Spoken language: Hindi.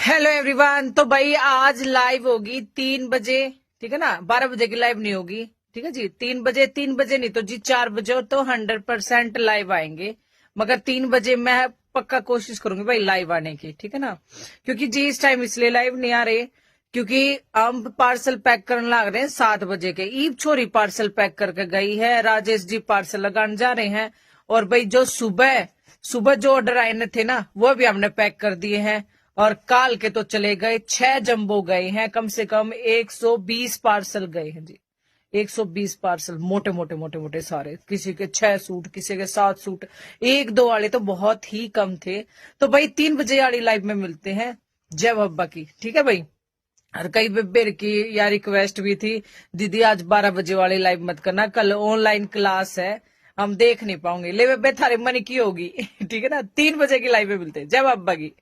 Hello everyone. तो भाई आज लाइव होगी 3 बजे, ठीक है ना। 12 बजे की लाइव नहीं होगी, ठीक है जी। 3 बजे, 3 बजे नहीं तो जी 4 बजे हो तो 100% लाइव आएंगे। मगर 3 बजे मैं पक्का कोशिश करूंगी भाई लाइव आने की, ठीक है ना। क्योंकि जी इस टाइम इसलिए लाइव नहीं आ रहे क्योंकि हम पार्सल पैक करने लग रहे हैं 7 बजे के। ईब छोरी पार्सल पैक करके गई है, राजेश जी पार्सल लगाने जा रहे हैं। और भाई जो सुबह सुबह जो ऑर्डर आए थे ना वो भी हमने पैक कर दिए हैं। और काल के तो चले गए 6 जंबो गए हैं, कम से कम 120 पार्सल गए हैं जी। 120 पार्सल, मोटे मोटे मोटे मोटे सारे। किसी के 6 सूट, किसी के 7 सूट, 1-2 वाले तो बहुत ही कम थे। तो भाई 3 बजे वाली लाइव में मिलते हैं। जय बब्बा की, ठीक है भाई। और कई बेर की या रिक्वेस्ट भी थी, दीदी आज 12 बजे वाली लाइव मत करना, कल ऑनलाइन क्लास है, हम देख नहीं पाओगे। ले बेबे थारे मन की होगी ठीक है ना। 3 बजे की लाइव में मिलते हैं। जय बब्बा की।